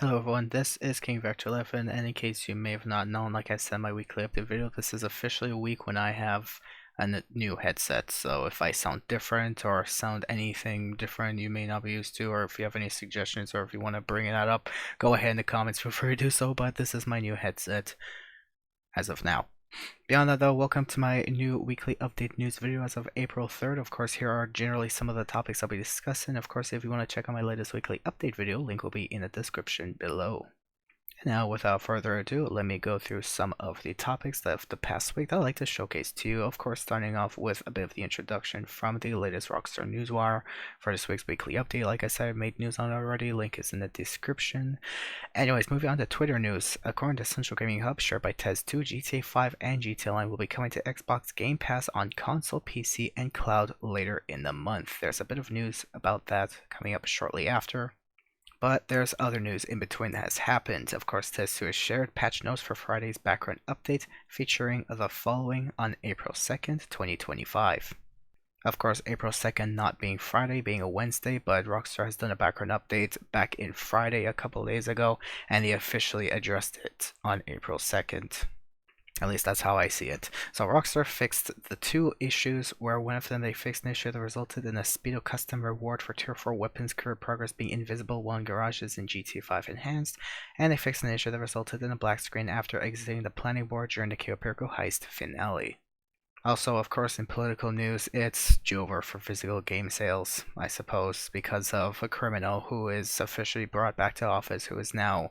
Hello everyone, this is King Vector 11, and in case you may have not known, like I said in my weekly update video, this is officially a week when I have a new headset. So if I sound different or sound anything different you may not be used to, or if you have any suggestions or if you want to bring that up, go ahead in the comments, feel free to do so, but this is my new headset as of now. Beyond that though, welcome to my new weekly update news video as of April 3rd. Of course, here are generally some of the topics I'll be discussing. Of course, if you want to check out my latest weekly update video, link will be in the description below. Now, without further ado, let me go through some of the topics of the past week that I'd like to showcase to you. Of course, starting off with a bit of the introduction from the latest Rockstar Newswire. For this week's weekly update, like I said, I made news on it already. Link is in the description. Anyways, moving on to Twitter news. According to Central Gaming Hub, shared by Tez2, GTA 5 and GTA Online will be coming to Xbox Game Pass on console, PC, and cloud later in the month. There's a bit of news about that coming up shortly after. But there's other news in between that has happened. Of course, Tez2 has shared patch notes for Friday's background update featuring the following on April 2nd, 2025. Of course, April 2nd not being Friday, being a Wednesday, but Rockstar has done a background update back in Friday a couple days ago, and they officially addressed it on April 2nd. At least that's how I see it. So Rockstar fixed the two issues, where one of them they fixed an issue that resulted in a Speedo custom reward for Tier 4 weapons career progress being invisible while in garages in GTA 5 Enhanced, and they fixed an issue that resulted in a black screen after exiting the planning board during the Cayo Perico heist finale. Also, of course, in political news, it's over for physical game sales, I suppose, because of a criminal who is officially brought back to office, who is now,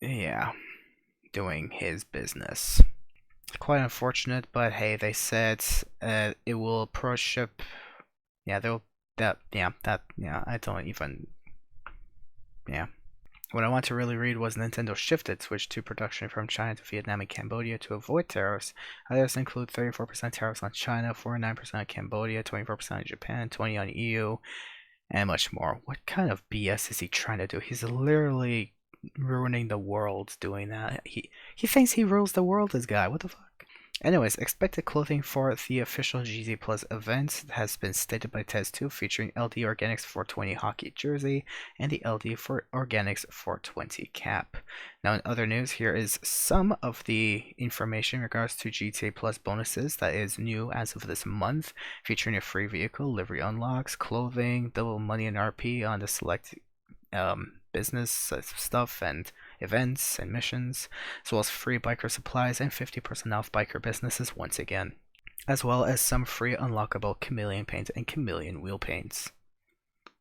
yeah, doing his business. Quite unfortunate, but hey, they said it will pro ship. Yeah, they'll I don't even. Yeah. What I want to really read was Nintendo shifted Switch 2 production from China to Vietnam and Cambodia to avoid tariffs. Others include 34% tariffs on China, 49% on Cambodia, 24% on Japan, 20% on EU, and much more. What kind of BS is he trying to do? He's literally ruining the world doing that. He thinks he rules the world, this guy. What the fuck? Anyways, expected clothing for the official GZ Plus event has been stated by Tez2, featuring LD Organics 420 hockey jersey and the LD for Organics 420 cap. Now, in other news, here is some of the information in regards to GTA Plus bonuses that is new as of this month, featuring a free vehicle, livery unlocks, clothing, double money and RP on the select business stuff and events and missions, as well as free biker supplies and 50% off biker businesses once again, as well as some free unlockable chameleon paint and chameleon wheel paints.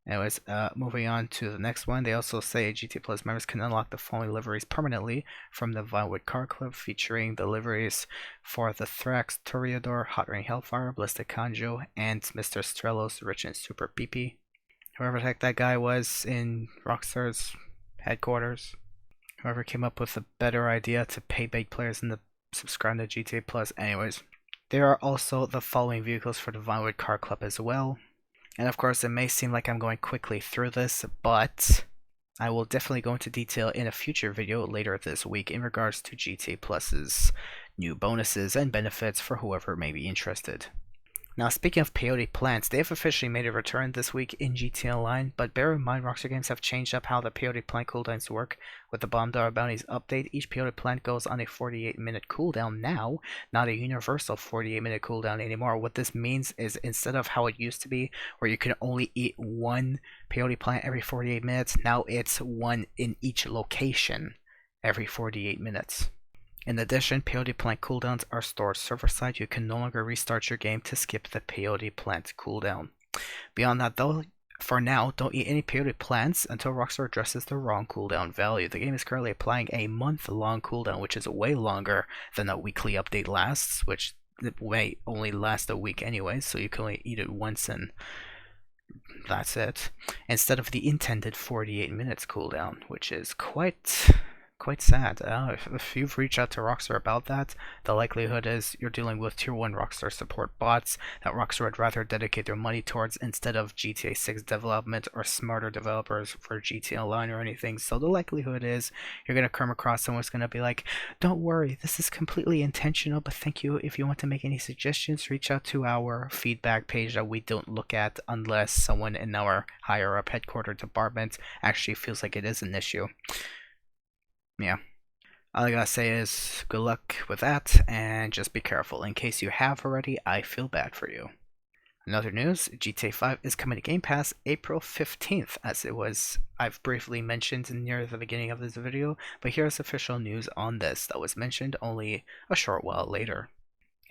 Anyways, moving on to the next one, they also say GT Plus members can unlock the following liveries permanently from the Vinewood Car Club, featuring the liveries for the Thrax Toreador, Hot Rain Hellfire, Ballistic Kanjo, and Mr. Strelos Rich and Super PP. Whoever the heck that guy was in Rockstar's headquarters. Whoever came up with a better idea to pay big players in the subscribe to GTA Plus. Anyways, there are also the following vehicles for the Vinewood Car Club as well. And of course, it may seem like I'm going quickly through this, but I will definitely go into detail in a future video later this week in regards to GTA Plus's new bonuses and benefits for whoever may be interested. Now, speaking of peyote plants, they have officially made a return this week in GTA Online, but bear in mind Rockstar Games have changed up how the peyote plant cooldowns work. With the Bomb Dollar Bounties update, each peyote plant goes on a 48-minute cooldown now, not a universal 48-minute cooldown anymore. What this means is instead of how it used to be, where you can only eat one peyote plant every 48 minutes, now it's one in each location every 48 minutes. In addition, peyote plant cooldowns are stored server-side. You can no longer restart your game to skip the peyote plant cooldown. Beyond that though, for now, don't eat any peyote plants until Rockstar addresses the wrong cooldown value. The game is currently applying a month-long cooldown, which is way longer than a weekly update lasts, which may only last a week anyway, so you can only eat it once and that's it, instead of the intended 48 minutes cooldown, which is quite quite sad. If you've reached out to Rockstar about that, the likelihood is you're dealing with Tier 1 Rockstar support bots that Rockstar would rather dedicate their money towards instead of GTA 6 development or smarter developers for GTA Online or anything. So the likelihood is you're going to come across someone who's going to be like, don't worry, this is completely intentional, but thank you. If you want to make any suggestions, reach out to our feedback page that we don't look at unless someone in our higher up headquarters department actually feels like it is an issue. Yeah. All I gotta say is good luck with that, and just be careful. In case you have already, I feel bad for you. In other news, GTA 5 is coming to Game Pass April 15th, as I've briefly mentioned near the beginning of this video, but here's official news on this that was mentioned only a short while later.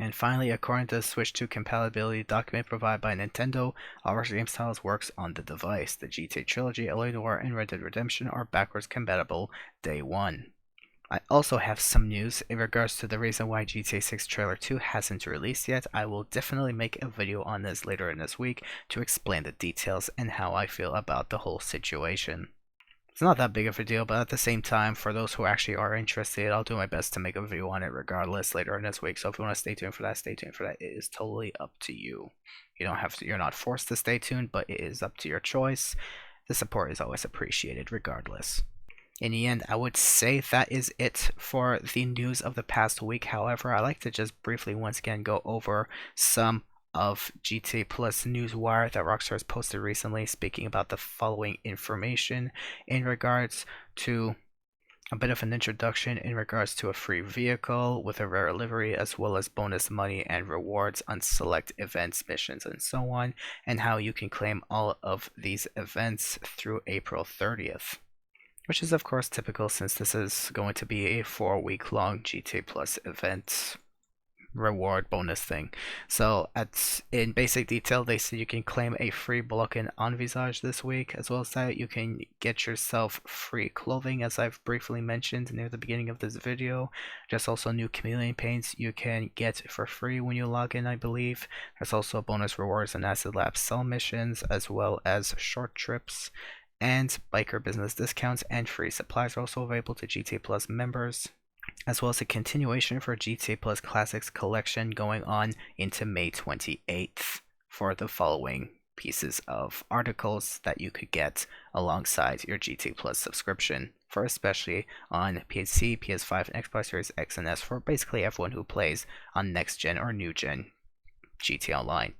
And finally, according to the Switch 2 compatibility document provided by Nintendo, all of game styles works on the device. The GTA Trilogy, LA Noire, and Red Dead Redemption are backwards compatible day one. I also have some news in regards to the reason why GTA 6 Trailer 2 hasn't released yet. I will definitely make a video on this later in this week to explain the details and how I feel about the whole situation. It's not that big of a deal, but at the same time, for those who actually are interested, I'll do my best to make a video on it regardless later in this week. So if you want to stay tuned for that, stay tuned for that. It is totally up to you. You don't have to, you're not forced to stay tuned, but it is up to your choice. The support is always appreciated regardless. In the end, I would say that is it for the news of the past week. However, I like to just briefly once again go over some of GTA Plus Newswire that Rockstar has posted recently, speaking about the following information in regards to a bit of an introduction in regards to a free vehicle with a rare livery, as well as bonus money and rewards on select events, missions, and so on, and how you can claim all of these events through April 30th. Which is of course typical since this is going to be a 4-week long GTA Plus event reward bonus thing. So in basic detail, they say you can claim a free Block-in Envisage this week, as well as that you can get yourself free clothing, as I've briefly mentioned near the beginning of this video. There's also new chameleon paints you can get for free when you log in, I believe. There's also bonus rewards and Acid Lab cell missions, as well as short trips and biker business discounts, and free supplies are also available to GTA Plus members, as well as a continuation for GTA Plus Classics collection going on into May 28th for the following pieces of articles that you could get alongside your GTA Plus subscription, for especially on PC, PS5, and Xbox Series X and S, for basically everyone who plays on next gen or new gen GTA Online.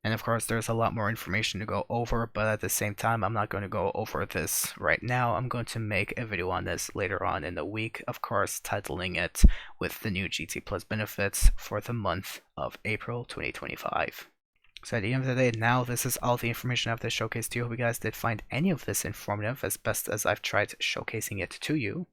And of course, there's a lot more information to go over, but at the same time, I'm not going to go over this right now. I'm going to make a video on this later on in the week, of course, titling it with the new GT Plus benefits for the month of April 2025. So at the end of the day, now this is all the information I have to showcase to you. I hope you guys did find any of this informative as best as I've tried showcasing it to you.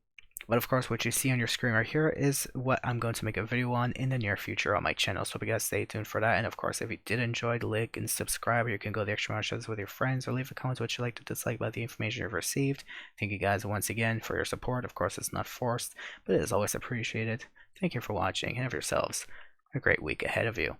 But of course, what you see on your screen right here is what I'm going to make a video on in the near future on my channel. So hope you guys stay tuned for that. And of course, if you did enjoy, like and subscribe, or you can go the extra mile, share this with your friends, or leave a comment what you like to dislike about the information you've received. Thank you guys once again for your support. Of course, it's not forced, but it is always appreciated. Thank you for watching, and have yourselves a great week ahead of you.